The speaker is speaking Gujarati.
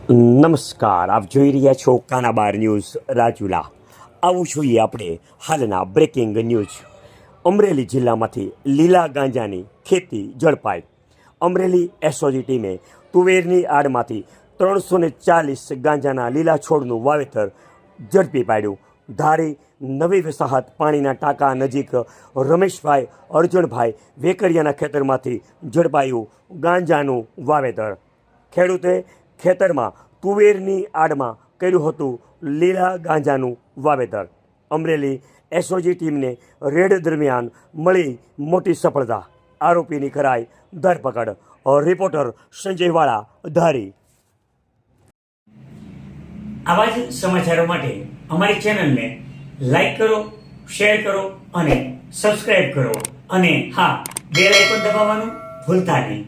નમસ્કાર, આપ જોઈ રહ્યા છો કાનાબાર ન્યૂઝ રાજુલા. આવું જોઈએ આપણે હાલના બ્રેકિંગ ન્યૂઝ. અમરેલી જિલ્લામાંથી લીલા ગાંજાની ખેતી ઝડપાઈ. અમરેલી એસઓજી ટીમે તુવેરની આડમાંથી 340 ગાંજાના લીલા છોડનું વાવેતર ઝડપી પાડ્યું. ધારી નવી વસાહત પાણીના ટાંકા નજીક રમેશભાઈ અર્જુનભાઈ વેકરિયાના ખેતરમાંથી ઝડપાયું ગાંજાનું વાવેતર. ખેડૂતે ખેતરમાં તુવેરની આડમાં કર્યું હતું લીલા ગાંજાનું વાવેતર. અમરેલી એસઓજી ટીમને રેડ દરમિયાન મળી મોટી સફળતા. આરોપીની કરાઈ ધરપકડ. રિપોર્ટર સંજય વાળા, ધારી. આવા જ સમાચારો માટે અમારી ચેનલને લાઈક કરો, શેર કરો અને સબસ્ક્રાઇબ કરો. અને હા, બેલ આઇકોન દબાવવાનું ભૂલતા નહીં.